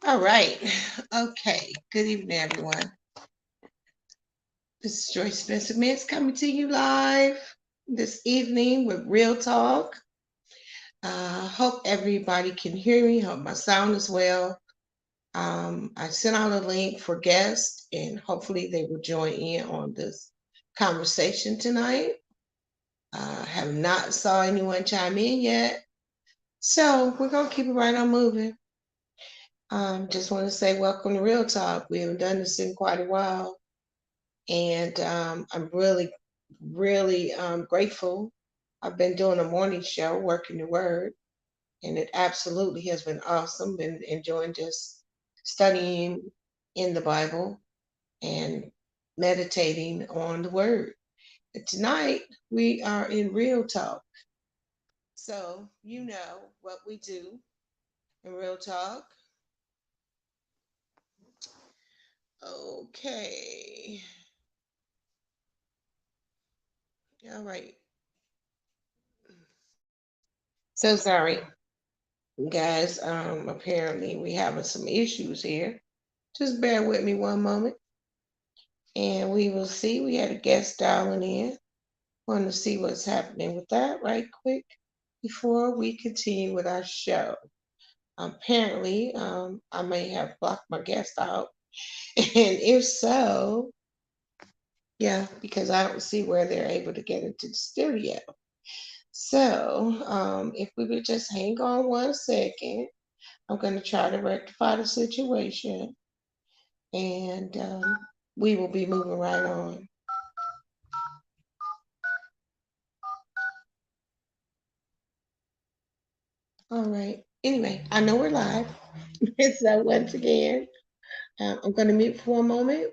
All right. Okay. Good evening, everyone. This is Joyce Spencer Mintz coming to you live this evening with Real Talk. Hope everybody can hear me. Hope my sound is well. I sent out a link for guests, and hopefully they will join in on this conversation tonight. Have not saw anyone chime in yet, so we're gonna keep it right on moving. Just want to say welcome to Real Talk. We haven't done this in quite a while, and I'm really grateful. I've been doing a morning show, working the Word, and it absolutely has been awesome. Been enjoying just studying in the Bible and meditating on the Word. And tonight we are in Real Talk, so you know what we do in Real Talk. Okay, all right. So sorry, guys. Apparently we having some issues here. Just bear with me one moment, and we will see. We had a guest dialing in. Want to see what's happening with that right quick before we continue with our show. Apparently, I may have blocked my guest out, and if so, yeah, because I don't see where they're able to get into the studio. So, if we would just hang on 1 second, I'm going to try to rectify the situation, and we will be moving right on. All right. Anyway, I know we're live. So once again, I'm going to mute for a moment.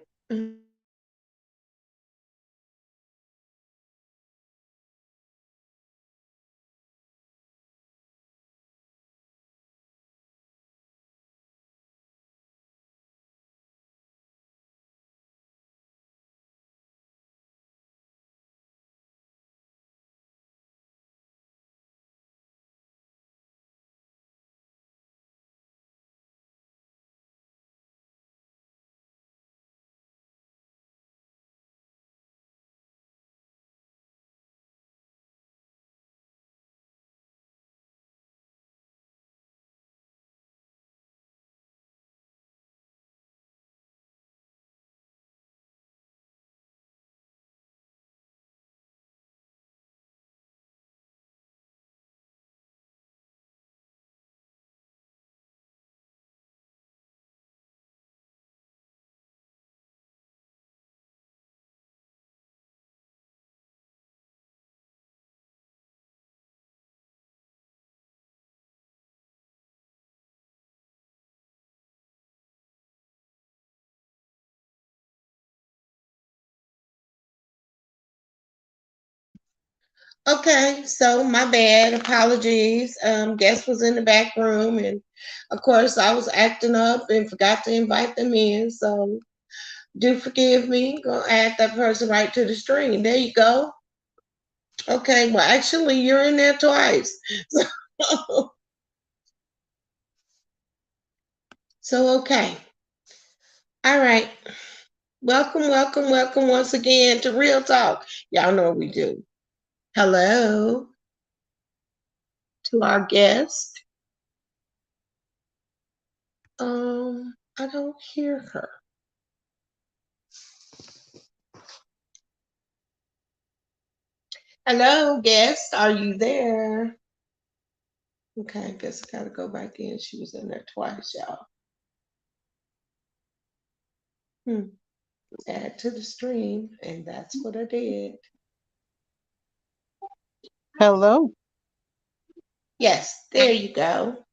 Okay, so my bad. Apologies. Guest was in the back room, and of course, I was acting up and forgot to invite them in. So do forgive me. Gonna add that person right to the stream. There you go. Okay, well, actually, you're in there twice. So, so okay. All right. Welcome, welcome, welcome once again to Real Talk. Y'all know what we do. Hello to our guest. I don't hear her. Hello, guest. Are you there? Okay, I guess I gotta go back in. She was in there twice, y'all. Hmm. Add to the stream, and that's what I did. Hello. Yes, there you go.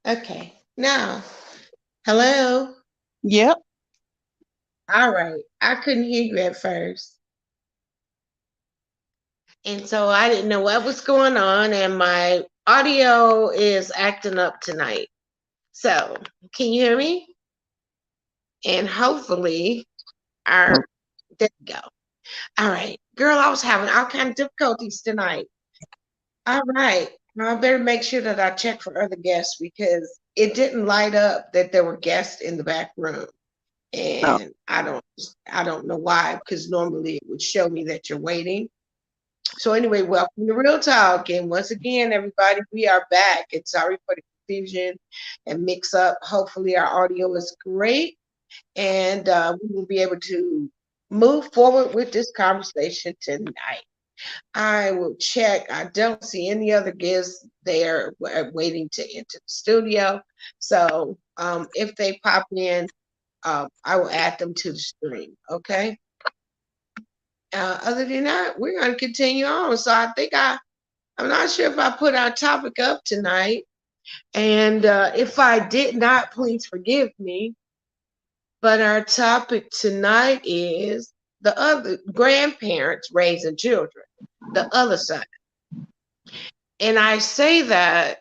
Okay. Now, hello. Yep. All right. I couldn't hear you at first. And so I didn't know what was going on, and my audio is acting up tonight. So, can you hear me? And hopefully, our there we go. All right, girl, I was having all kind of difficulties tonight. All right, now I better make sure that I check for other guests because it didn't light up that there were guests in the back room. Oh, And I don't know why, because normally it would show me that you're waiting. So anyway, welcome to Real Talk. And once again, everybody, we are back. And sorry for the confusion and mix up. Hopefully our audio is great and we will be able to move forward with this conversation tonight. I will check. I don't see any other guests there waiting to enter the studio. So if they pop in, I will add them to the stream. Okay. Other than that, we're going to continue on. So I'm not sure if I put our topic up tonight. And if I did not, please forgive me. But our topic tonight is the other grandparents raising children, the other side. And I say that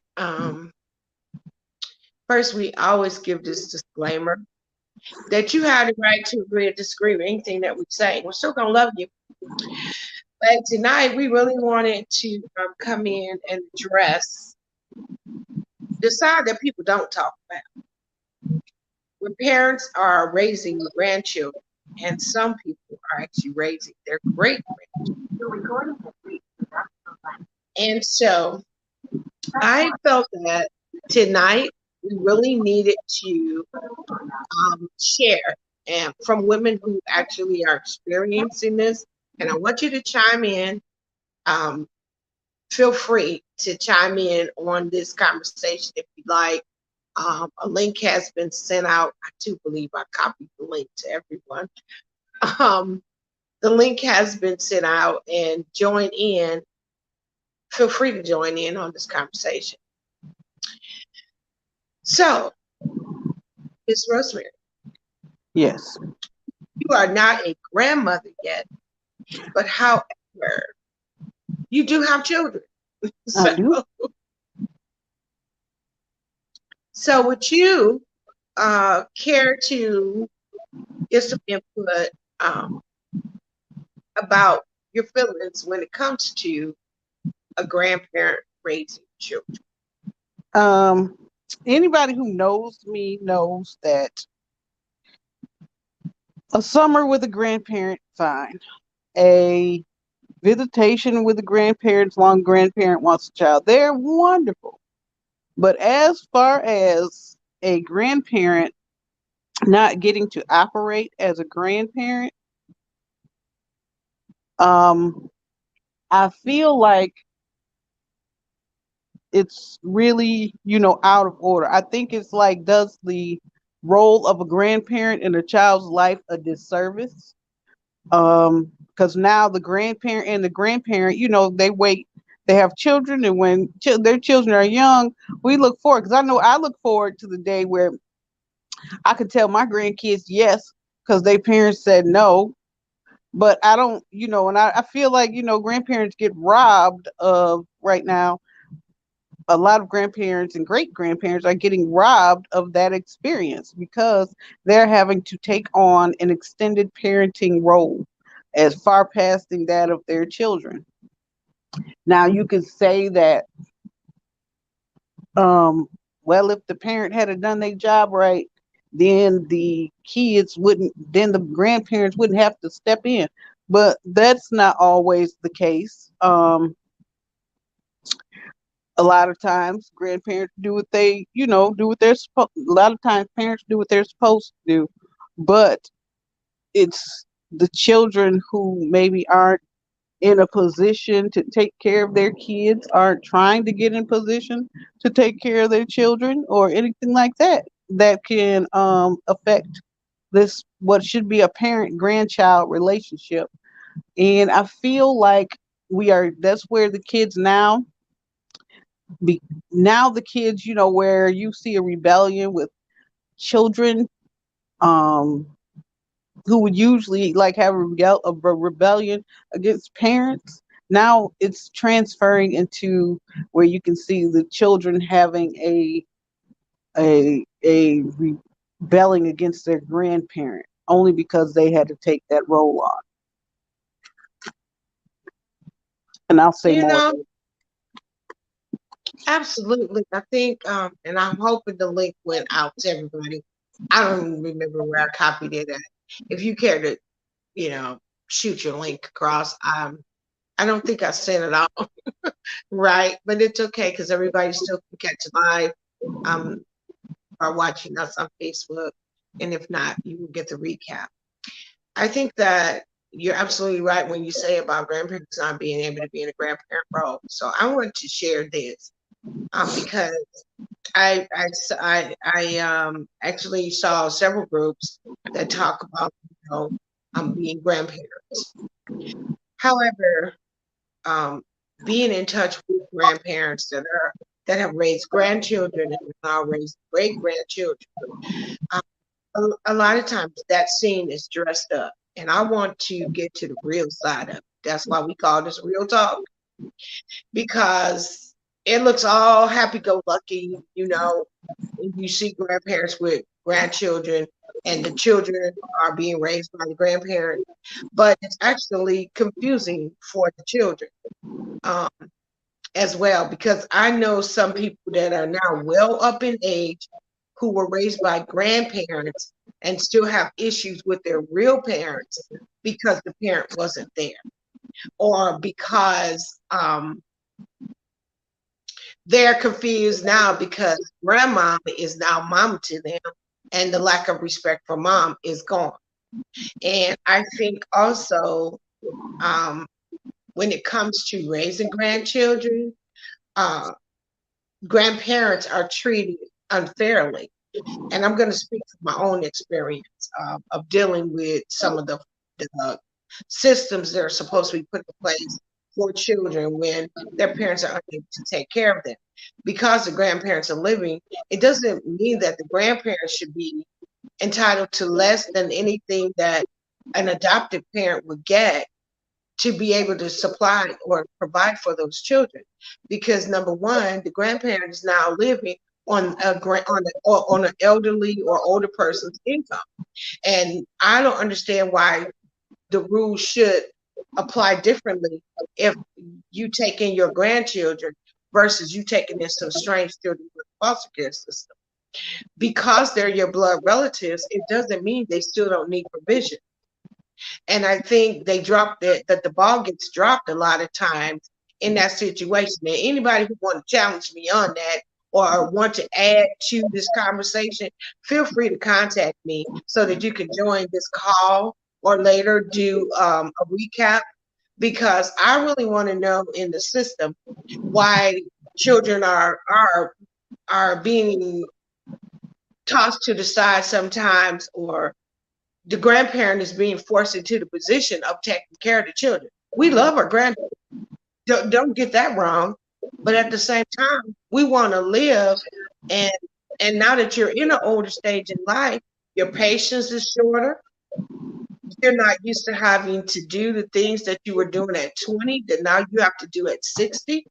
first, we always give this disclaimer that you have the right to agree or disagree with anything that we say. We're still going to love you. But tonight, we really wanted to come in and address the side that people don't talk about. When parents are raising grandchildren, and some people are actually raising their great grandchildren. And so I felt that tonight we really needed to share and from women who actually are experiencing this. And I want you to chime in. Um, Feel free to chime in on this conversation if you like. A link has been sent out. I do believe I copied the link to everyone. Um, the link has been sent out and join in. Feel free to join in on this conversation. So, Miss Rosemary, yes, you are not a grandmother yet, but however, you do have children. I So, do. so would you care to get some input um, about your feelings when it comes to a grandparent raising children? Um, Anybody who knows me knows that a summer with a grandparent, fine. A visitation with a grandparent, long grandparent wants a child, they're wonderful. But as far as a grandparent not getting to operate as a grandparent, um, I feel like it's really, out of order. I think it's like does the role of a grandparent in a child's life a disservice. Because now the grandparent and the grandparent, they have children, and when their children are young, we look forward. Because I know I look forward to the day where I can tell my grandkids yes, because their parents said no. But I don't, and I feel like, grandparents get robbed of right now. A lot of grandparents and great grandparents are getting robbed of that experience because they're having to take on an extended parenting role as far past that of their children. Now you could say that, um, well, if the parent had done their job right, then then the grandparents wouldn't have to step in. But that's not always the case. A lot of times grandparents do what they do what they're supposed a lot of times parents do what they're supposed to do, but it's the children who maybe aren't in a position to take care of their kids, aren't trying to get in position to take care of their children or anything like that, that can affect this what should be a parent grandchild relationship. And I feel like we are that's where the kids be, now the kids, where you see a rebellion with children, um, who would usually like have a rebellion against parents. Now it's transferring into where you can see the children having a rebelling against their grandparent only because they had to take that role on. And I'll say You more know, later. Absolutely. I think, and I'm hoping the link went out to everybody. I don't even remember where I copied it at. If you care to, you know, shoot your link across, I don't think I sent it out right, but it's okay because everybody still can catch it live, um, or watching us on Facebook. And if not, you will get the recap. I think that you're absolutely right when you say about grandparents not being able to be in a grandparent role. So I want to share this, because I actually saw several groups that talk about, being grandparents. However, um, being in touch with grandparents that have raised grandchildren and now raised great grandchildren, um, a lot of times that scene is dressed up, and I want to get to the real side of it. That's why we call this real talk, because it looks all happy-go-lucky, when you see grandparents with grandchildren and the children are being raised by the grandparents, but it's actually confusing for the children, um, as well, because I know some people that are now well up in age who were raised by grandparents and still have issues with their real parents because the parent wasn't there, or because they're confused now because grandma is now mom to them, and the lack of respect for mom is gone. And I think also, um, when it comes to raising grandchildren, uh, grandparents are treated unfairly. And I'm going to speak from my own experience, of dealing with some of the systems that are supposed to be put in place for children when their parents are unable to take care of them. Because the grandparents are living, it doesn't mean that the grandparents should be entitled to less than anything that an adoptive parent would get to be able to supply or provide for those children. Because number one, the grandparent is now living on an elderly or older person's income, and I don't understand why the rules should apply differently if you take in your grandchildren versus you taking in some strange children with the foster care system. Because they're your blood relatives, it doesn't mean they still don't need provision. And I think they dropped it, that the ball gets dropped a lot of times in that situation. And anybody who want to challenge me on that or want to add to this conversation, feel free to contact me so that you can join this call or later do, a recap, because I really want to know in the system why children are being tossed to the side sometimes, or the grandparent is being forced into the position of taking care of the children. We love our grandchildren. Don't get that wrong. But at the same time, we want to live, and now that you're in an older stage in life, your patience is shorter. You're not used to having to do the things that you were doing at 20 that now you have to do at 60.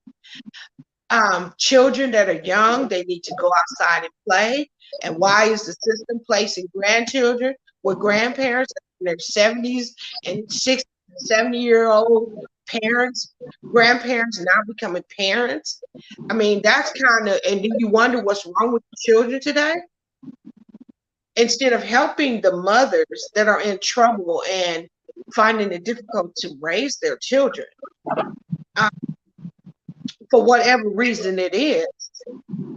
Children that are young, they need to go outside and play. And why is the system placing grandchildren with grandparents in their 70s and 60, 70-year-old parents, grandparents now becoming parents? I mean, that's kind of, and then you wonder what's wrong with the children today? Instead of helping the mothers that are in trouble and finding it difficult to raise their children, uh, for whatever reason it is,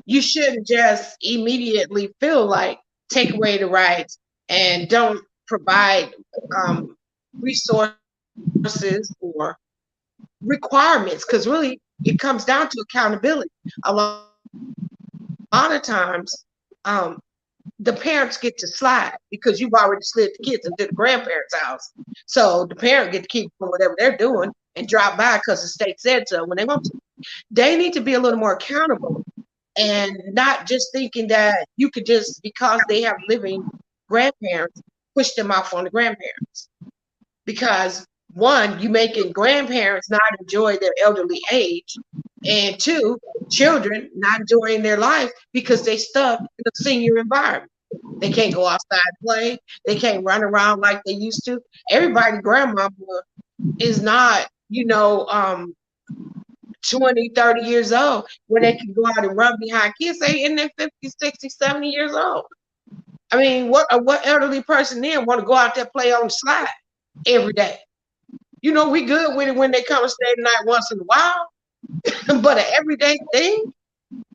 you shouldn't just immediately feel like take away the rights and don't provide, um, resources or requirements, because really it comes down to accountability. A lot of times, um, the parents get to slide because you've already slid the kids into the grandparents' house. So the parent get to keep doing whatever they're doing and drop by because the state said so when they want to. They need to be a little more accountable, and not just thinking that you could just, because they have living grandparents, push them off on the grandparents. Because one, you making grandparents not enjoy their elderly age, and two, children not enjoying their life because they stuck in a senior environment. They can't go outside and play. They can't run around like they used to. Everybody grandmama is not, 20, 30 years old, where they can go out and run behind kids. They in their 50, 60, 70 years old. I mean, what elderly person then want to go out there play on the slide every day? We good with it when they come and stay the night once in a while, but an everyday thing.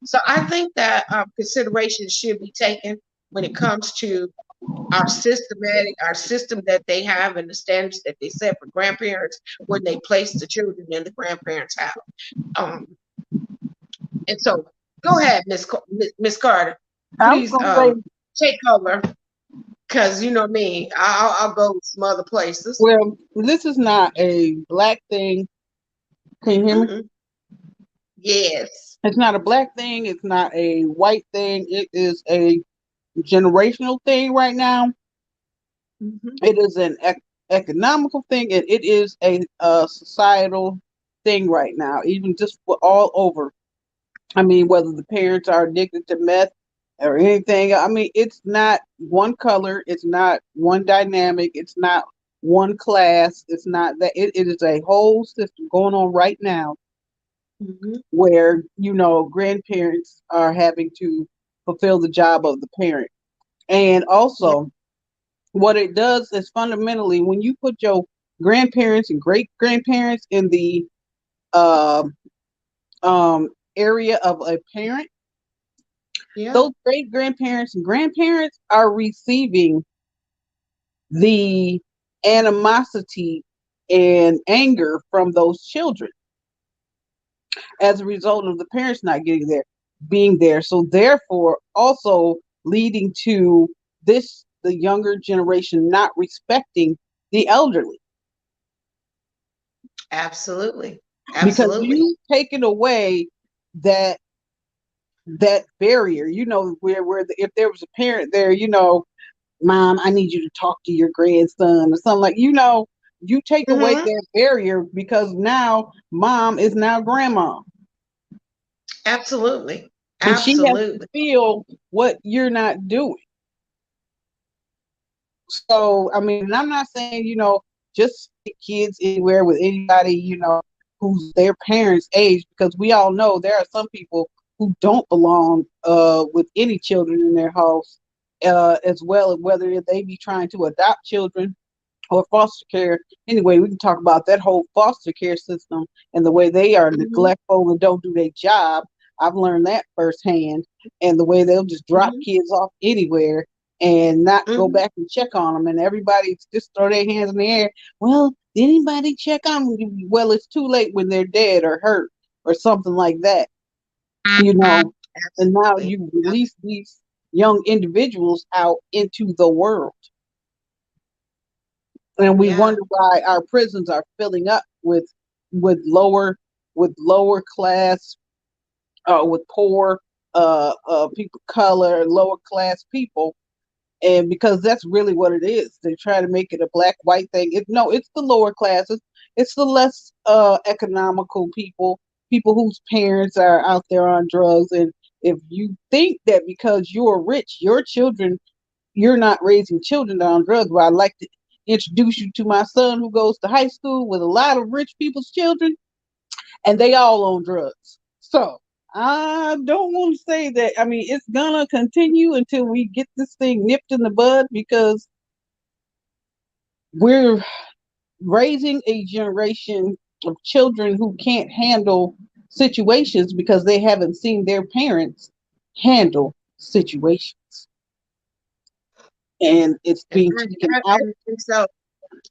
So I think that consideration should be taken when it comes to our system that they have and the standards that they set for grandparents when they place the children in the grandparents' house. Um, and so, go ahead, Miss Carter. I was Please gonna say, take over, because you know me, I'll go some other places. well, this is not a black thing. Can you hear me? Mm-mm. Yes. It's not a black thing. It's not a white thing. It is a generational thing right now. Hmm. It is an economical thing, and it is a societal thing right now. Even just for all over. I mean, whether the parents are addicted to meth or anything. I mean, it's not one color. It's not one dynamic. It's not one class. It's not that. It is a whole system going on right now Hmm. where grandparents are having to fulfill the job of the parent. And Yeah. also, what it does is fundamentally when you put your grandparents and great grandparents in the uh, area of a parent, Yeah. those great grandparents and grandparents are receiving the animosity and anger from those children as a result of the parents not being there. So therefore, also leading to the younger generation not respecting the elderly Absolutely. because Absolutely. you taken away that that barrier. If there was a parent there, mom, I need you to talk to your grandson or something like, you take away Hmm. that barrier because now mom is now grandma Absolutely. and she has to Absolutely. feel what you're not doing. So, I mean, and I'm not saying, just stick kids anywhere with anybody, who's their parents' age, because we all know there are some people who don't belong with any children in their house, as well, whether they be trying to adopt children or foster care. Anyway, we can talk about that whole foster care system and the way they are Hmm. neglectful and don't do their job. I've learned that firsthand, and the way they'll just drop Hmm. kids off anywhere and not go Hmm. back and check on them, and everybody just throw their hands in the air. Well, did anybody check on them? Well, it's too late when they're dead or hurt or something like that, you know. And now Absolutely. you release these young individuals out into the world, and we Yeah. wonder why our prisons are filling up with lower with lower class, with poor people, color, lower class people, and because that's really what it is. They try to make it a black white thing. No, it's the lower classes. It's the less economical people whose parents are out there on drugs. And if you think that because you're rich, your children you're not raising children on drugs. But I'd like to introduce you to my son who goes to high school with a lot of rich people's children, and they all on drugs. So I don't want to say that. I mean, it's gonna continue until we get this thing nipped in the bud because we're raising a generation of children who can't handle situations because they haven't seen their parents handle situations, and it's And, being taken out. and so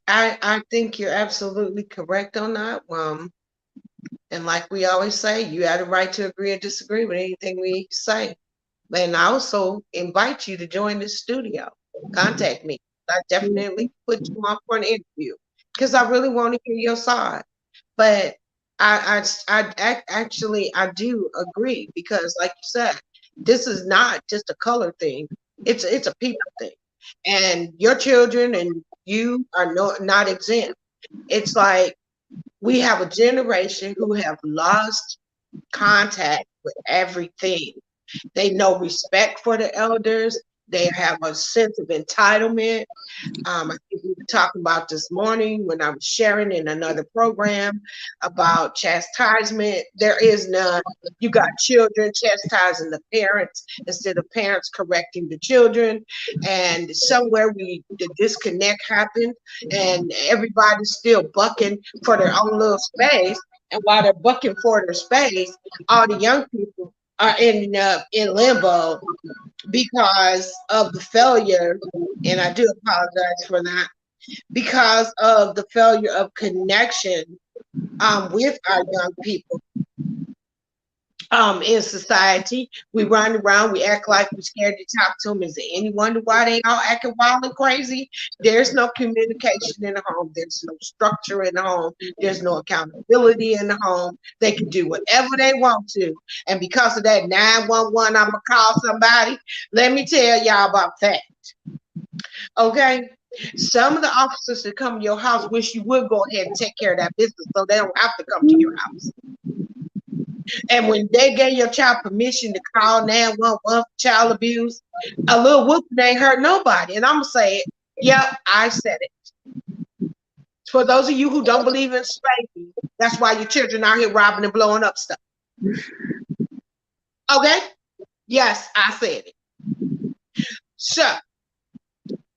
I think you're absolutely correct on that. And like we always say, you have the right to agree or disagree with anything we say. And I also invite you to join the studio. Contact me. I definitely put you on for an interview because I really want to hear your side. But actually I do agree because, like you said, this is not just a color thing. It's a people thing, and your children and you are not exempt. It's like we have a generation who have lost contact with everything. They know respect for the elders. They have a sense of entitlement. I think we were talking about this morning when I was sharing in another program about chastisement. There is none. You got children chastising the parents instead of parents correcting the children. And somewhere the disconnect happened, and everybody's still bucking for their own little space. And while they're bucking for their space, all the young people are ending up in limbo because of the failure, and I do apologize for that, because of the failure of connection with our young people in society. We run around, we act like we're scared to talk to them. Is there any wonder why they all acting wild and crazy? There's no communication in the home. There's no structure in the home. There's no accountability in the home. They can do whatever they want to. And because of that 911, I'm going to call somebody. Let me tell y'all about that. Okay? Some of the officers that come to your house wish you would go ahead and take care of that business so they don't have to come to your house. And when they gave your child permission to call 911 for child abuse, a little whooping ain't hurt nobody. And I'm going to say it. Yep, I said it. For those of you who don't believe in spanking, that's why your children out here robbing and blowing up stuff. Okay? Yes, I said it. So,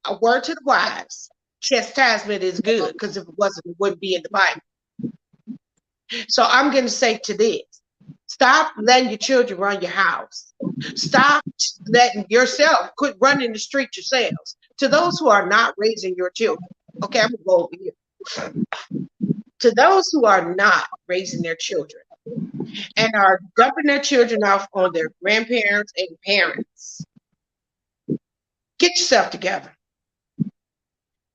a word to the wise. Chastisement is good, because if it wasn't, it wouldn't be in the Bible. So I'm going to say to this, stop letting your children run your house. Stop letting yourself quit running the street yourselves. To those who are not raising your children, okay, I'm going to go over here. To those who are not raising their children and are dumping their children off on their grandparents and parents, get yourself together.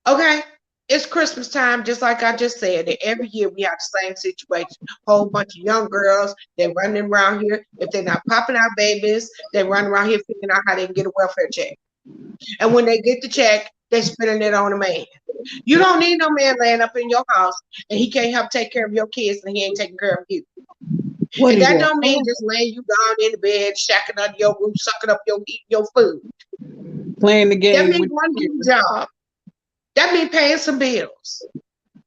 Okay? It's Christmas time, just like I just said. And every year we have the same situation. Whole bunch of young girls, they're running around here. If they're not popping out babies, they run around here figuring out how they can get a welfare check. And when they get the check, they're spending it on a man. You don't need no man laying up in your house and he can't help take care of your kids and he ain't taking care of you. What And is that that? don't mean just laying you down in the bed, shacking under your roof, sucking up your food. Playing the That game means with one you. good job. That means paying some bills.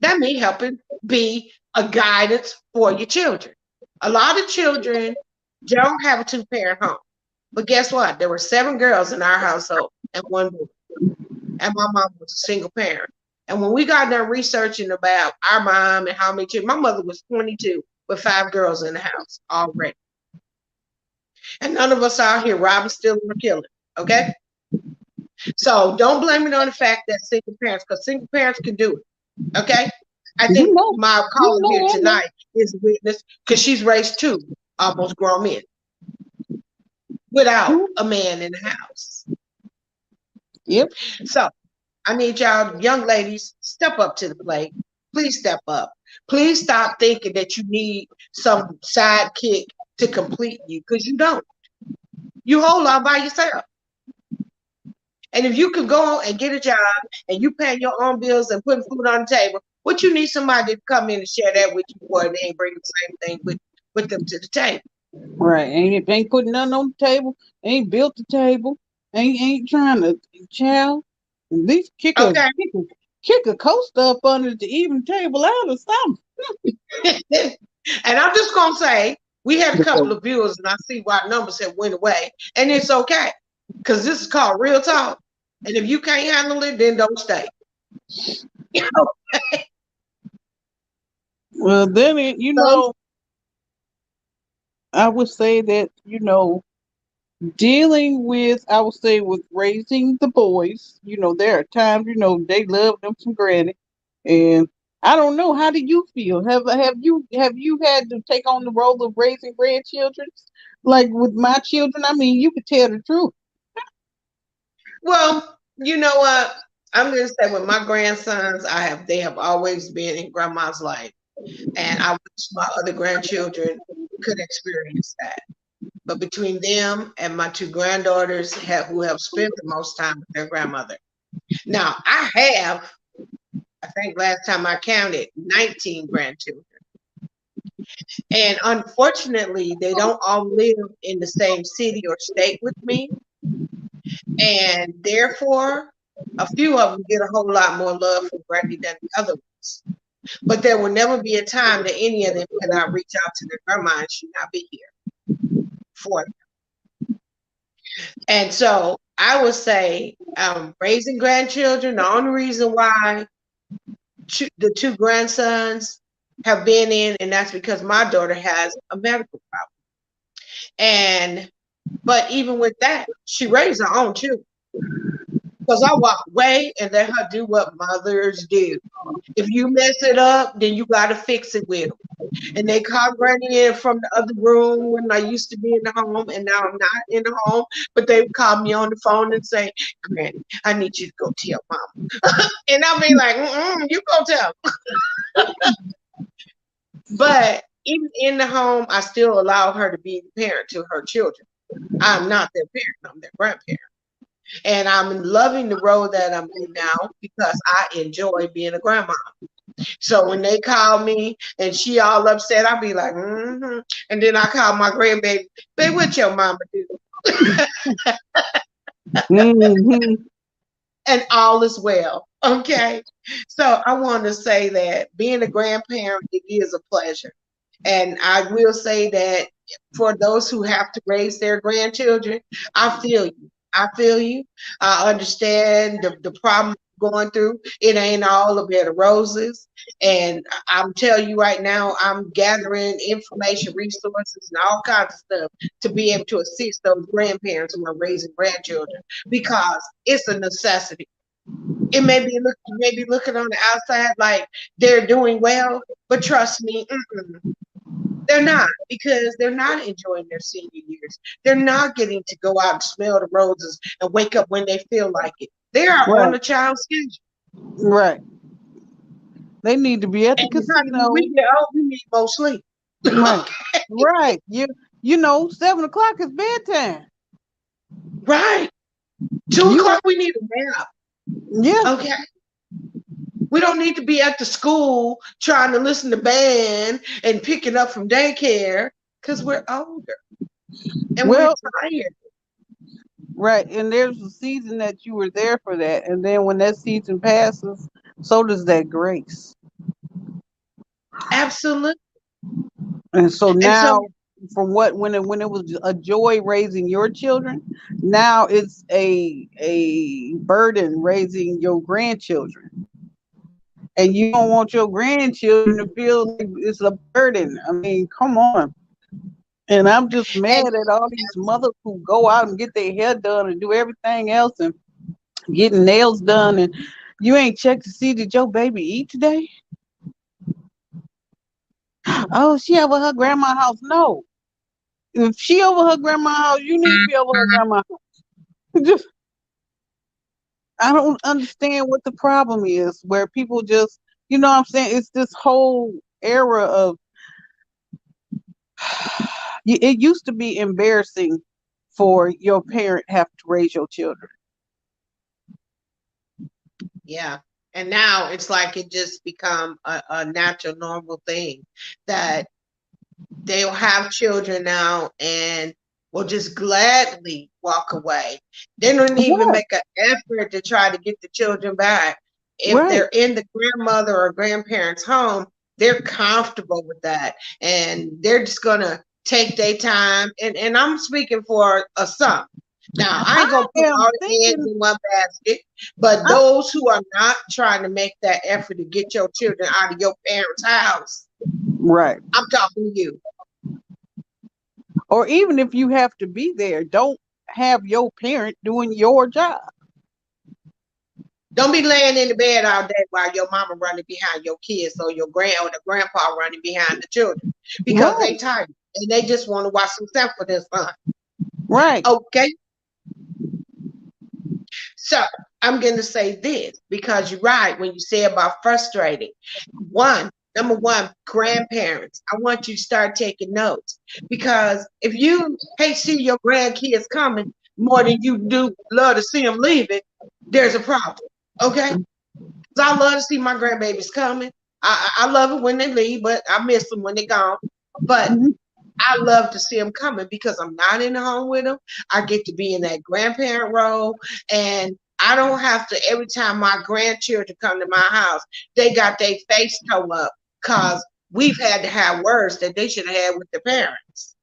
That means helping be a guidance for your children. A lot of children don't have a two-parent home. But guess what? There were 7 girls in our household and 1 boy. And my mom was a single parent. And when we got done researching about our mom and how many children, my mother was 22 with 5 girls in the house already. And none of us out here robbing, stealing, or killing. Okay? So don't blame it on the fact that single parents, because single parents can do it. Okay? I You think know, my you caller here know, I know. tonight is a witness because she's raised 2 almost grown men without a man in the house. Yep. So I need y'all, young ladies, step up to the plate. Please step up. Please stop thinking that you need some sidekick to complete you because you don't. You hold on by yourself. And if you could go and get a job and you paying your own bills and putting food on the table, what you need somebody to come in and share that with you for, and they ain't bring the same thing with them to the table. Right. Ain't putting nothing on the table. Ain't built the table. Ain't trying to child. At least Okay. kick a coaster up under the even table out or something. And I'm just gonna say we had a couple of viewers, and I see why numbers have went away, and it's okay because this is called real talk. And if you can't handle it, then don't stay. Well, then So, I would say that dealing with, I would say, with raising the boys. There are times they love them some granny, and I don't know. How do you feel? Have you had to take on the role of raising grandchildren? Like with my children, I mean, you could tell the truth. well, you know what? I'm gonna say with my grandsons, they have always been in grandma's life, and I wish my other grandchildren could experience that. But between them and my 2 granddaughters who have spent the most time with their grandmother. Now, I think last time I counted, 19 grandchildren. And unfortunately, they don't all live in the same city or state with me. And therefore, a few of them get a whole lot more love from Granny than the other ones. But there will never be a time that any of them cannot reach out to their grandma and she not be here for them. And so I would say, raising grandchildren, the only reason why the two grandsons have been in, and that's because my daughter has a medical problem. And but even with that, she raised her own children. Because I walk away and let her do what mothers do. If you mess it up, then you got to fix it with them. And they call Granny in from the other room when I used to be in the home, and now I'm not in the home. But they would call me on the phone and say, "Granny, I need you to go tell Mama." And I'll be like, "You go tell." But even in the home, I still allow her to be the parent to her children. I'm not their parent, I'm their grandparent. And I'm loving the role that I'm in now because I enjoy being a grandma. So when they call me and she all upset, I'll be like, mm-hmm. And then I call my grandbaby, babe, what your mama do? Mm-hmm. And all is well. Okay. So I want to say that being a grandparent, it is a pleasure. And I will say that for those who have to raise their grandchildren, I feel you. I feel you. I understand the problem going through. It ain't all a bed of roses. And I'm telling you right now, I'm gathering information, resources, and all kinds of stuff to be able to assist those grandparents who are raising grandchildren because it's a necessity. You may be looking on the outside like they're doing well, but trust me, they're not because they're not enjoying their senior years. They're not getting to go out and smell the roses and wake up when they feel like it. They are on Right, the child's schedule. right. They need to be at the And honey, when casino. we get old, we need more sleep. Right, right. You know, 7 o'clock is bedtime. Right. Two You o'clock, have, we need a nap. yeah. Okay. We don't need to be at the school trying to listen to band and picking up from daycare because we're older and we're Well, tired. right. And there's a season that you were there for that, and then when that season passes, so does that grace. Absolutely. And so And so, now, from what when it was a joy raising your children, now it's a burden raising your grandchildren, and you don't want your grandchildren to feel like it's a burden. I mean, come on. And I'm just and mad at all these mothers who go out and get their hair done and do everything else and getting nails done, and you ain't checked to see did your baby eat today? Oh, she over her grandma's house. No, if she over her grandma's house, you need to be over her grandma's house. Just I don't understand what the problem is where people just, you know what I'm saying? It's this whole era of it used to be embarrassing for your parent have to raise your children. yeah. And now it's like it just become a natural, normal thing that they'll have children now and will just gladly walk away. They don't even Right, make an effort to try to get the children back. If right. they're in the grandmother or grandparents' home, they're comfortable with that. And they're just gonna take their time. And I'm speaking for a son. Now, I ain't I gonna put am all the eggs thinking in one basket, but I, those who are not trying to make that effort to get your children out of your parents' house, right. I'm talking to you. Or even if you have to be there, don't have your parent doing your job. Don't be laying in the bed all day while your mama running behind your kids or your grand or the grandpa running behind the children because they Right, tired and they just want to watch some stuff for their son. right. Okay, so I'm going to say this because you're right when you say about frustrating. Number one, grandparents. I want you to start taking notes because if you hate see your grandkids coming more than you do love to see them leaving, there's a problem. Okay. I love to see my grandbabies coming. I love it when they leave, but I miss them when they're gone. But Mhm. I love to see them coming because I'm not in the home with them. I get to be in that grandparent role, and I don't have to every time my grandchildren come to my house, they got their face toe up because we've had to have words that they should have had with their parents.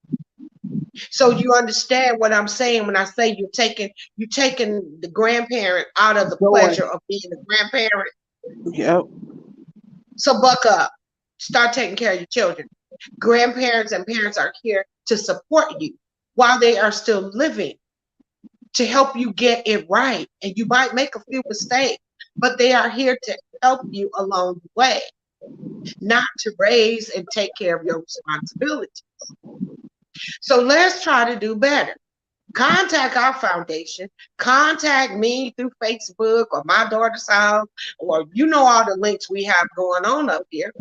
So you understand what I'm saying when I say you're taking the grandparent out of the Joy. pleasure of being a grandparent. Yep. So buck up. Start taking care of your children. Grandparents and parents are here to support you while they are still living, to help you get it right. And you might make a few mistakes, but they are here to help you along the way, not to raise and take care of your responsibility. So let's try to do better. Contact our foundation. Contact me through Facebook or my daughter's house, or all the links we have going on up here.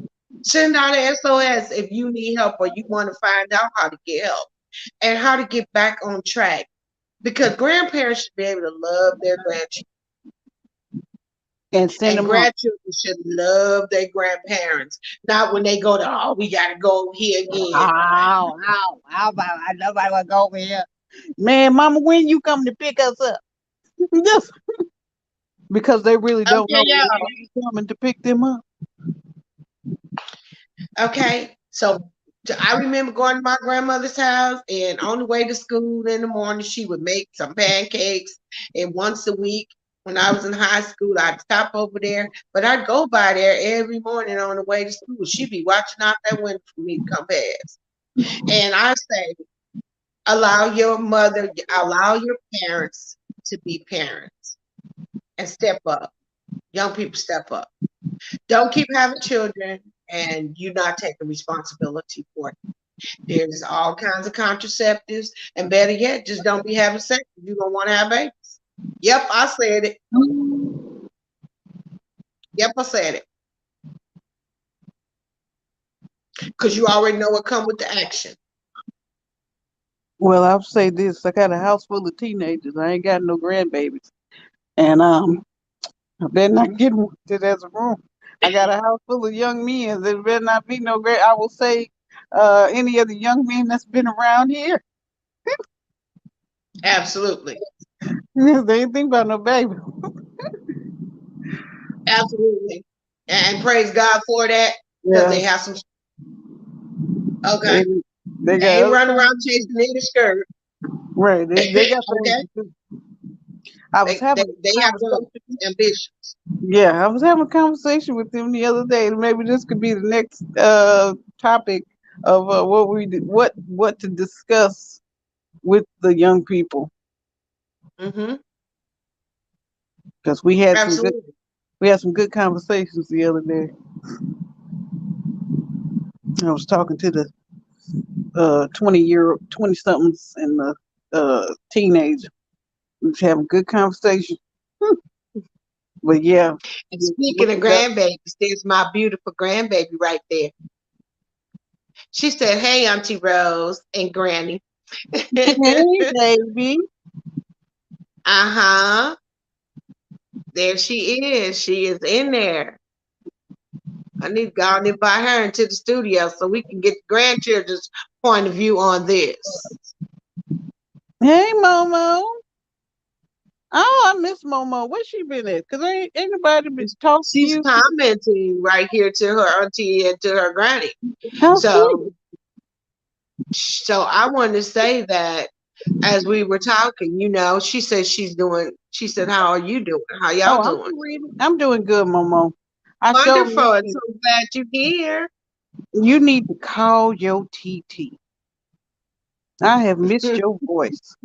Send out an SOS if you need help or you want to find out how to get help and how to get back on track. Because grandparents should be able to love their grandchildren, And send and them up. grandchildren should love their grandparents. Not when they go to, oh, we got to go over here again. How nobody want to go over here. Man, mama, when you come to pick us up? Just because they really don't Okay, know when y'all. you coming to pick them up. Okay, so I remember going to my grandmother's house, and on the way to school in the morning, she would make some pancakes. And once a week, when I was in high school, I'd stop over there, but I'd go by there every morning on the way to school. She'd be watching out that window for me to come past. And I say, allow your mother, allow your parents to be parents and step up. Young people step up. Don't keep having children and you not taking responsibility for it. There's all kinds of contraceptives, and better yet, just don't be having sex if you don't want to have babies. Yep, I said it. Yep, I said it. Because you already know what come with the action. Well, I'll say this: I got a house full of teenagers. I ain't got no grandbabies, and I better not get one to that's a room. I got a house full of young men. There better not be no great. I will say, any of the young men that's been around here, Absolutely. they ain't think about no baby. Absolutely. And praise God for that, because they Yeah, have some. Okay. they they They got ain't other running around things. chasing in the skirt. Right, they got things Okay. to do. I was They, they, having they a have goals, conversation. ambitions. Yeah, I was having a conversation with them the other day. Maybe this could be the next topic of what to discuss with the young people Hmm. because Absolutely. we had some good conversations the other day. I was talking to the 20 somethings and the teenager. We was having good conversation. But yeah, And with speaking of the young- grandbabies, there's my beautiful grandbaby right there. She said, "Hey, Auntie Rose and Granny." hey baby. Uh-huh. There she is. She is in there. I need to go and invite her into the studio so we can get the grandchildren's point of view on this. Hey Momo. Oh, I miss Momo. Where she been at? Cause ain't nobody been talking to She's you. commenting right here to her auntie and to her granny. How's she? So I wanted to say that as we were talking, she said, how are you doing? How y'all Oh, doing? I'm doing good, Momo. I sure Wonderful. miss I'm you. so glad you're here. You need to call your TT. I have missed your voice.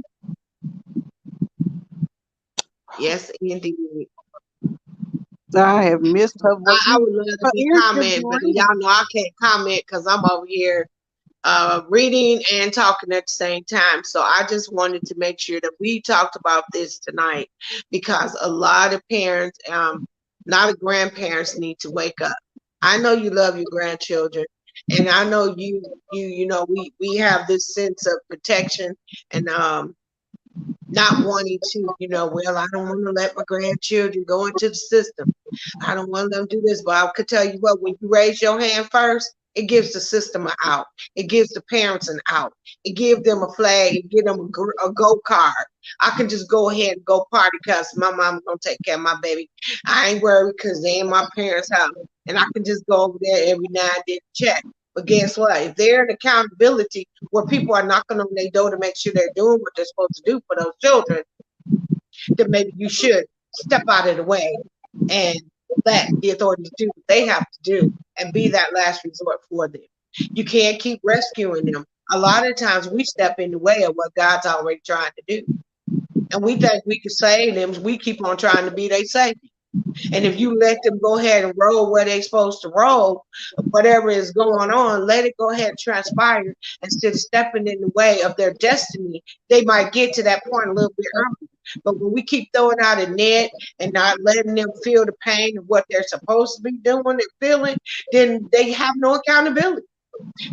Yes, indeed. I have missed her voice. I would love to Her be ears just comment, but ringing. y'all know I can't comment because I'm over here reading and talking at the same time. So I just wanted to make sure that we talked about this tonight because a lot of parents, a lot of grandparents need to wake up. I know you love your grandchildren, and I know we have this sense of protection and not wanting to, well, I don't want to let my grandchildren go into the system. I don't want them to do this, but I could tell you what, when you raise your hand first, It gives the system an out. It gives the parents an out. It gives them a flag. It gives them a go card. I can just go ahead and go party because my mom's gonna take care of my baby. I ain't worried because they in my parents' house, and I can just go over there every now and then to check. But guess what? If they're an accountability where people are knocking on their door to make sure they're doing what they're supposed to do for those children, then maybe you should step out of the way and let the authorities do what they have to do and be that last resort for them. You can't keep rescuing them. A lot of times we step in the way of what God's already trying to do. And we think we can save them. We keep on trying to be their savior. And if you let them go ahead and roll where they're supposed to roll, whatever is going on, let it go ahead and transpire instead of stepping in the way of their destiny. They might get to that point a little bit early. But when we keep throwing out a net and not letting them feel the pain of what they're supposed to be doing and feeling, then they have no accountability.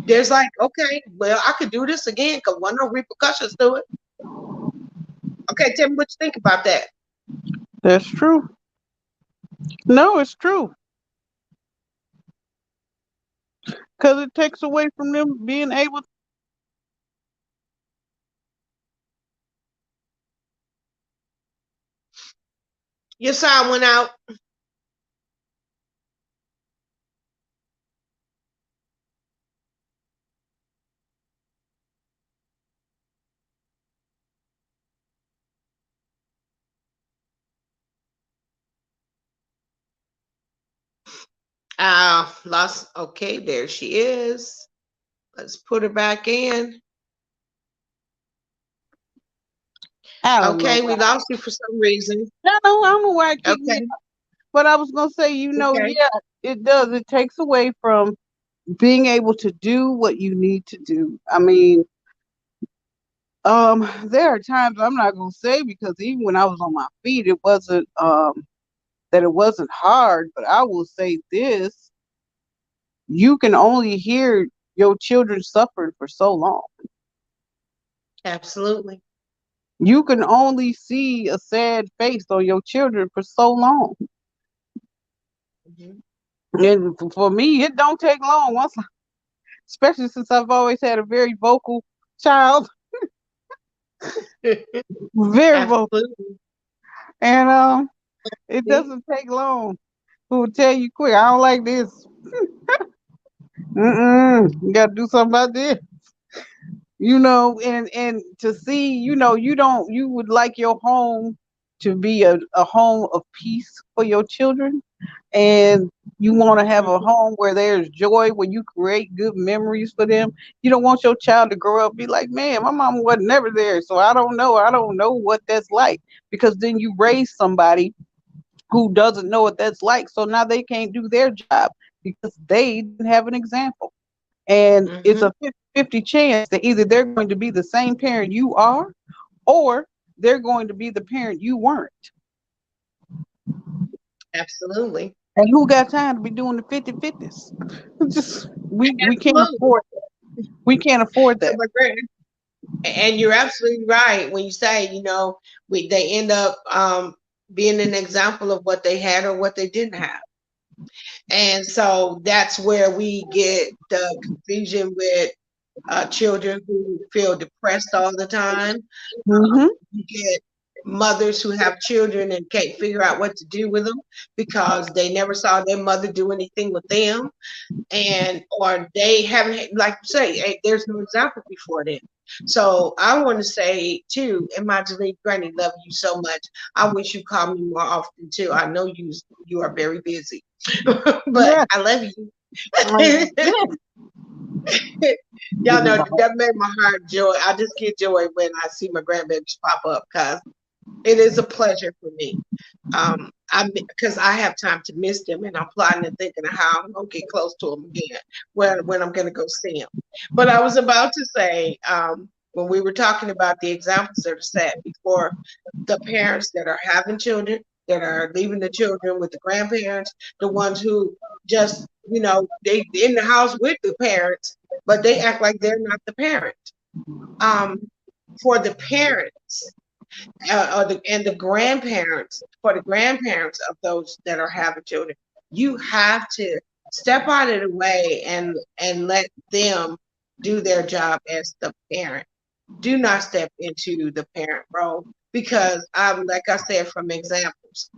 There's like, okay, well, I could do this again because one no repercussions to it. Okay, tell me what you think about that. That's true. No, it's true. Because it takes away from them being able. Your sound went out. Lost. Okay, there she is. Let's put her back in. I don't know Okay, we why. lost you for some reason. I don't know why I keep me. Okay, But I was gonna say, okay. yeah, it does. It takes away from being able to do what you need to do. I mean, there are times I'm not gonna say because even when I was on my feet, it wasn't that it wasn't hard. But I will say this: you can only hear your children suffering for so long. Absolutely. You can only see a sad face on your children for so long. Mhm. And for me, it don't take long. Once, especially since I've always had a very vocal child, very vocal, Absolutely. and it doesn't take long. Who will tell you quick? I don't like this. You got to do something about this. And to see, you would like your home to be a home of peace for your children, and you want to have a Mhm. home where there's joy, where you create good memories for them. You don't want your child to grow up and be like, man, my mom wasn't never there, so I don't know what that's like, because then you raise somebody who doesn't know what that's like, so now they can't do their job because they didn't have an example. And it's Mhm. a 50-50 chance that either they're going to be the same parent you are, or they're going to be the parent you weren't. Absolutely. And who got time to be doing the 50-50s? Just we can't Absolutely. afford we can't afford So that. my grand and you're absolutely right when you say, they end up being an example of what they had or what they didn't have. And so that's where we get the confusion with children who feel depressed all the time. Hmm. You get mothers who have children and can't figure out what to do with them because they never saw their mother do anything with them, and or they haven't, like you say, there's no example before them. So I want to say too, Imagine Granny, love you so much. I wish you call me more often too. I know you are very busy, but Yeah. I love you. Yeah. Y'all know that made my heart joy. I just get joy when I see my grandbabies pop up because it is a pleasure for me. I because I have time to miss them, and I'm plotting and thinking of how I'm gonna get close to them again when I'm gonna go see them. But I was about to say, when we were talking about the examples that are set before the parents that are having children, that are leaving the children with the grandparents, the ones who just they in the house with the parents, but they act like they're not the parent. Um, for the parents and the grandparents, for the grandparents of those that are having children, you have to Step out of the way and let them do their job as the parent. Do not step into the parent role because like I said from examples,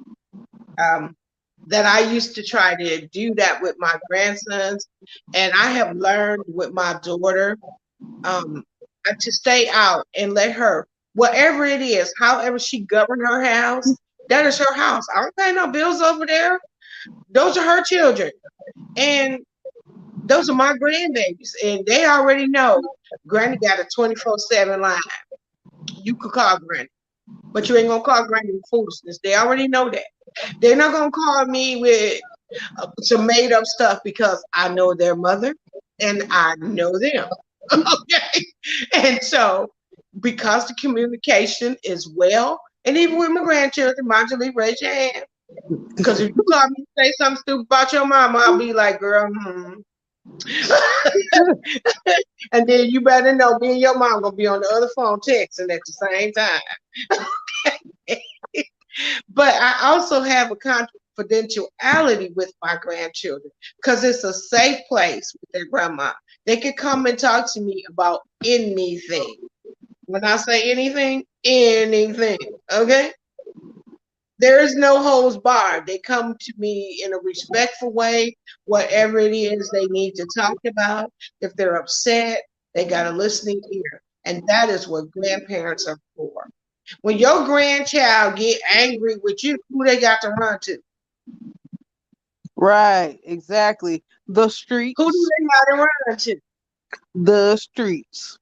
um, that I used to try to do that with my grandsons, and I have learned with my daughter um, to stay out and let her, whatever it is, however she govern her house, that is her house. I don't pay no bills over there. Those are her children, and those are my grandbabies, and they already know. Granny got a 24/7 line. You could call Granny, but you ain't gonna call Granny with foolishness. They already know that. They're not gonna call me with some made up stuff because I know their mother and I know them. Okay. And so, because the communication is well, and even with my grandchildren, Marjorie, raise your hand. Because if you call me and say something stupid about your mama, I'll be like, girl, and then you better know me and your mom gonna be on the other phone texting at the same time. But I also have a confidentiality with my grandchildren because it's a safe place with their grandma. They can come and talk to me about anything. When I say anything, anything. Okay? There is no holds barred. They come to me in a respectful way, whatever it is they need to talk about. If they're upset, they got a listening ear. And that is what grandparents are for. When your grandchild get angry with you, who they got to run to? Right, exactly. The Who do streets, they got to run to? the streets.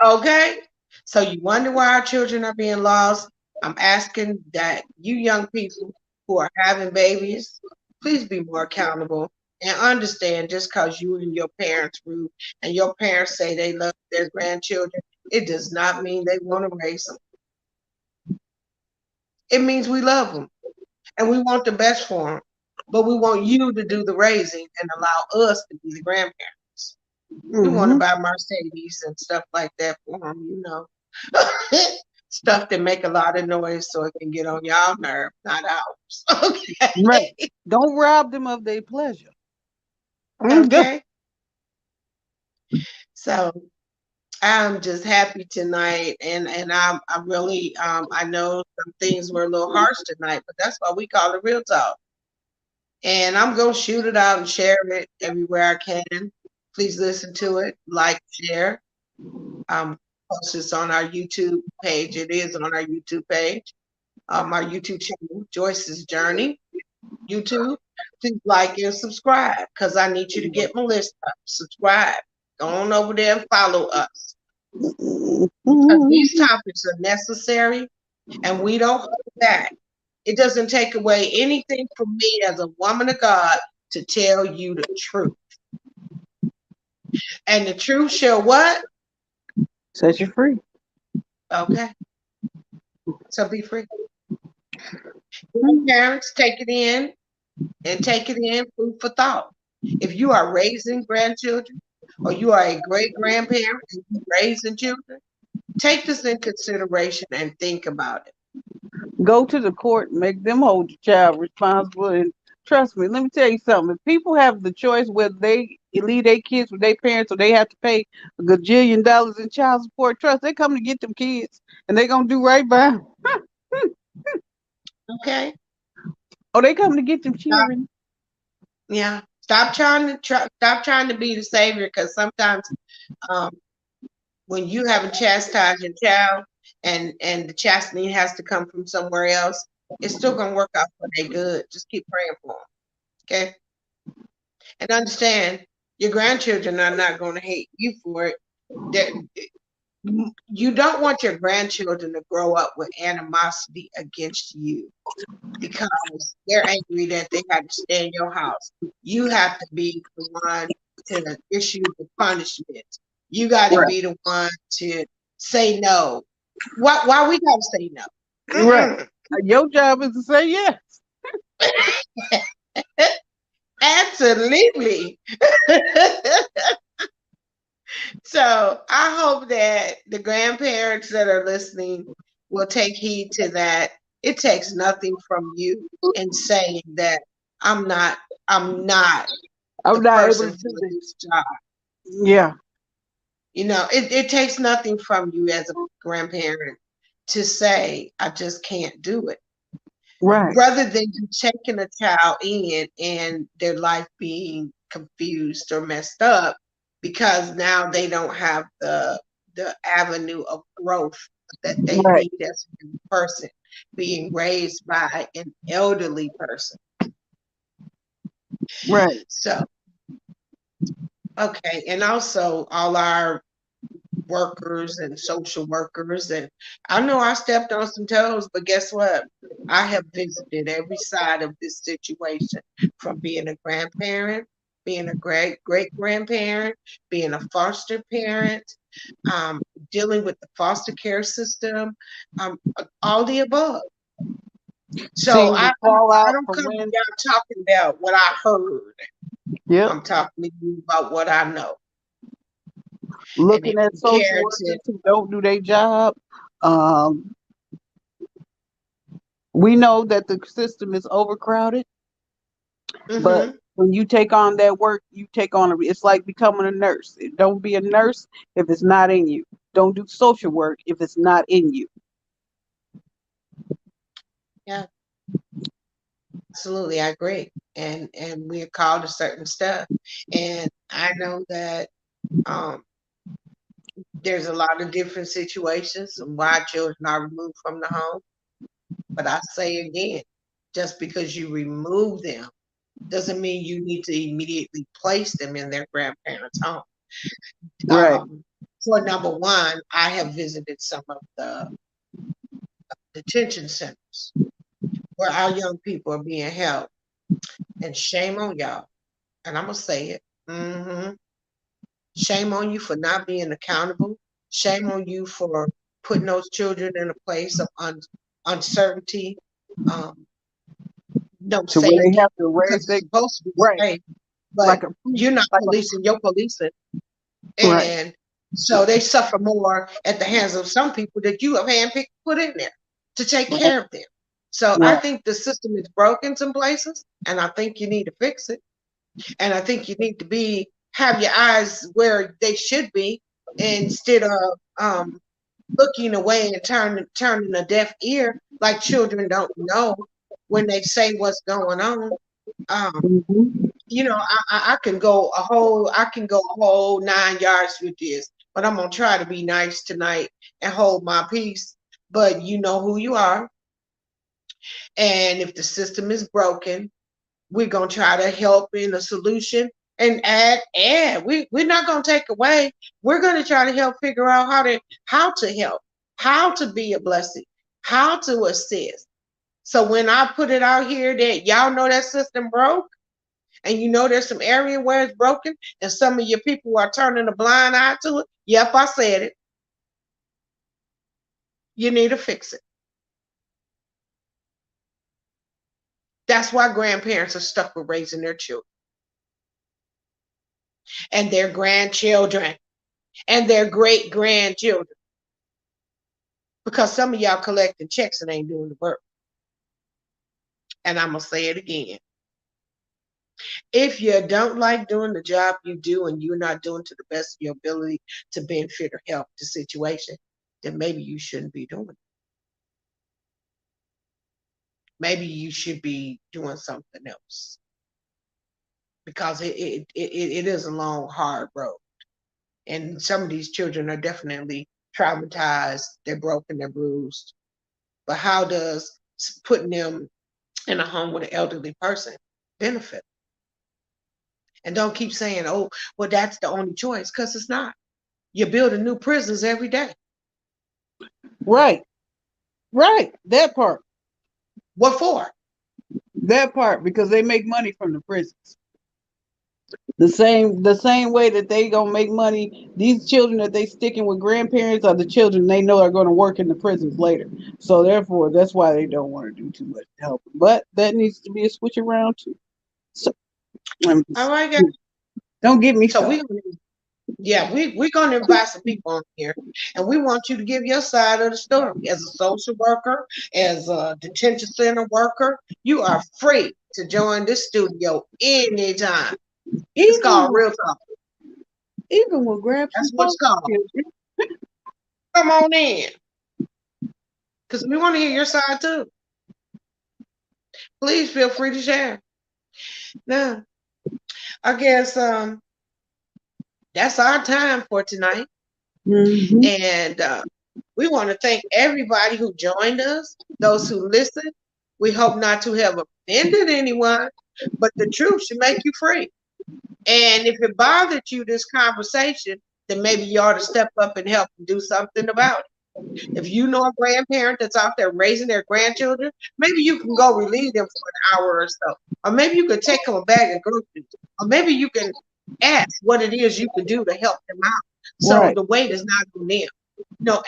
Okay? So you wonder why our children are being lost. I'm asking that you young people who are having babies, please be more accountable and understand just because you and your parents root and your parents say they love their grandchildren, it does not mean they want to raise them. It means we love them and we want the best for them, but we want you to do the raising and allow us to be the grandparents. We want to Hmm. buy Mercedes and stuff like that for them, you know. Stuff that make a lot of noise so it can get on y'all nerve, not ours. Right. Okay. Don't rob them of their pleasure. Mm. Okay. So I'm just happy tonight and I really I know some things were a little harsh tonight, but that's why we call it real talk. And I'm gonna shoot it out and share it everywhere I can. Please listen to it, like, share. Post this on our YouTube page. It is on our YouTube page, our YouTube channel, Joyce's Journey, YouTube. Please like and subscribe because I need you to get my list up. Subscribe. Go on over there and follow us because these topics are necessary and we don't hold back. It doesn't take away anything from me as a woman of God to tell you the truth. And the truth shall what? Set you free. Okay. So be free. Parents, take it in and take it in food for thought. If you are raising grandchildren or you are a great grandparent and you raising children, take this in consideration and think about it. Go to the court, make them hold your child responsible. And trust me, let me tell you something. If people have the choice whether they leave their kids with their parents or they have to pay a gajillion dollars in child support, trust they come to get them kids and they gonna do right by 'em. Okay? Or they come to get them Stop, children. yeah. Stop trying to be the savior because sometimes um, when you have a chastised your child and the chastening has to come from somewhere else, it's still gonna work out for their good. Just keep praying for them. Okay? And understand your grandchildren are not going to hate you for it. That you don't want your grandchildren to grow up with animosity against you because they're angry that they had to stay in your house. You have to be the one to issue the punishment. You got to Right. be the one to say no. Why we got to say no? Right. Mm-mm. Your job is to say yes. Absolutely. So I hope that the grandparents that are listening will take heed to that. It takes nothing from you in saying that I'm not, I'm not. I'm the not able person to do doing this. this job. Yeah, It takes nothing from you as a grandparent to say, I just can't do it. right, Rather than you taking a child in and their life being confused or messed up because now they don't have the avenue of growth that they right, need as a young person being raised by an elderly person. right. So, okay. And also all our workers and social workers. And I know I stepped on some toes, but guess what? I have visited every side of this situation from being a grandparent, being a great grandparent, being a foster parent, um, dealing with the foster care system, all the above. So Seeing I, the I I fallout don't from come to when, y'all talking about what I heard. yep, I'm talking to you about what I know. And if looking at you social care to, workers who don't do their job. Um, we know that the system is overcrowded, but hmm when you take on that work, you take on it's like becoming a nurse. Don't be a nurse if it's not in you. Don't do social work if it's not in you. yeah, absolutely, I agree. And we're called to certain stuff. And I know that um, there's a lot of different situations and why children are removed from the home. But I say again, just because you remove them doesn't mean you need to immediately place them in their grandparents' home. Right, For number one, I have visited some of the detention centers where our young people are being held, and shame on y'all. And I'm gonna say it. Shame on you for not being accountable. Shame on you for putting those children in a place of uncertainty, um, no to where they safety, have to because raise it's their supposed to be right safe, but like a you're not like a policing your policing. right, And so they suffer more at the hands of some people that you have handpicked put in there to take right, care of them. So I right. think the system is broken some places, and I think you need to fix it. And I think you need to be have your eyes where they should be instead of um, looking away and turning a deaf ear like children don't know when they say what's going on. Um, Hmm. I can go a whole 9 yards with this, but I'm gonna try to be nice tonight and hold my peace. But you know who you are, and if the system is broken, we're gonna try to help in a solution and add. We're not gonna take away. We're gonna try to help figure out how to help, how to be a blessing, how to assist. So when I put it out here that y'all know that system broke and you know there's some area where it's broken and some of your people are turning a blind eye to it. Yep, I said it. You need to fix it. That's why grandparents are stuck with raising their children and their grandchildren and their great grandchildren because some of y'all collecting checks and ain't doing the work. And I'm going to say it again. If you don't like doing the job you do and you're not doing to the best of your ability to benefit or help the situation, then maybe you shouldn't be doing it. Maybe you should be doing something else because it is a long, hard road. And some of these children are definitely traumatized, they're broken, they're bruised. But how does putting them in a home with an elderly person benefit? And don't keep saying, oh, well, that's the only choice, because it's not. You're building new prisons every day. Right, right. What for? That part, because they make money from the prisons. The same way that they gonna make money. These children that they sticking with grandparents are the children they know are going to work in the prisons later. So therefore, that's why they don't want to do too much to help. But that needs to be a switch around too. So All right, guys. don't get me So started. we're gonna invite some people on here, and we want you to give your side of the story. As a social worker, as a detention center worker, you are free to join this studio anytime. It's Even called with real talk. Gramps That's and what it's Folks called. children. Come on in, because we want to hear your side too. Please feel free to share. Now, I guess that's our time for tonight, Mm-hmm. and we want to thank everybody who joined us, those who listened. We hope not to have offended anyone, but the truth should make you free. And if it bothered you, this conversation, then maybe you ought to step up and help and do something about it. If you know a grandparent that's out there raising their grandchildren, maybe you can go relieve them for an hour or so. Or maybe you could take them a bag of groceries. Or maybe you can ask what it is you can do to help them out. So Right. the weight is not on them. No,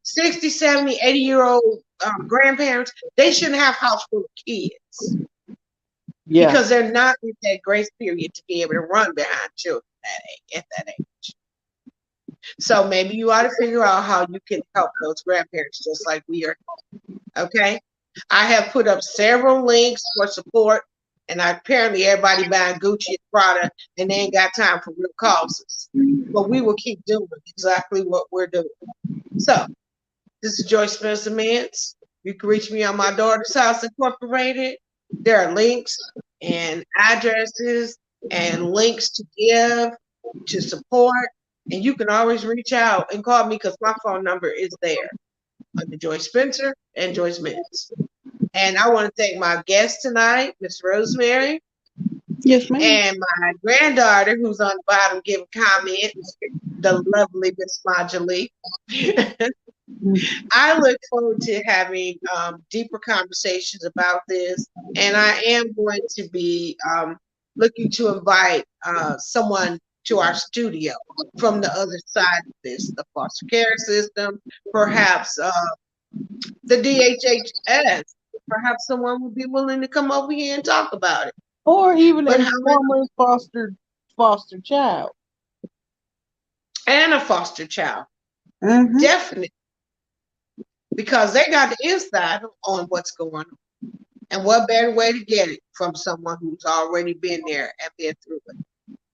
60, 70, 80-year-old grandparents, they shouldn't have house full of kids Yeah. because they're not in that grace period to be able to run behind children at that age. So maybe you ought to figure out how you can help those grandparents just like we are. Okay. I have put up several links for support, and apparently everybody buying Gucci and Prada, and they ain't got time for real causes. But we will keep doing exactly what we're doing. So this is Joyce Spencer Mintz. You can reach me on my daughter's house incorporated. There are links and addresses and links to give, to support, and you can always reach out and call me because my phone number is there under Joyce Spencer and Joyce Mintz. And I want to thank my guest tonight, Miss Rosemary, Yes, ma'am. and my granddaughter who's on the bottom giving comments, the lovely Miss Marjorie. I look forward to having deeper conversations about this, and I am going to be looking to invite someone to our studio from the other side of this, the foster care system, perhaps the DHHS. Perhaps someone would be willing to come over here and talk about it. Or even But a however, former foster child. and a foster child, Mm-hmm. definitely, because they got the inside on what's going on. And what better way to get it from someone who's already been there and been through it?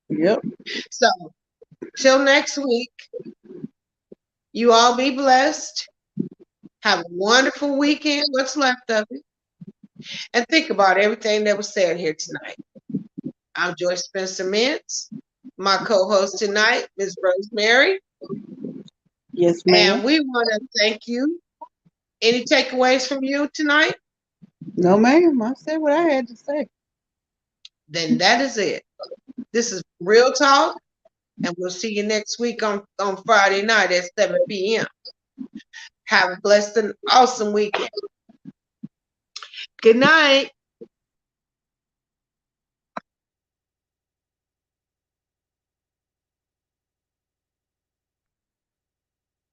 Yep. So, till next week, you all be blessed. Have a wonderful weekend, what's left of it. And think about everything that was said here tonight. I'm Joyce Spencer Mintz, my co host tonight, Ms. Rosemary. Yes, ma'am. And we want to thank you. Any takeaways from you tonight? No, ma'am. I said what I had to say. Then that is it. This is Real Talk, and we'll see you next week on Friday night at 7 p.m. Have a blessed and awesome weekend. Good night.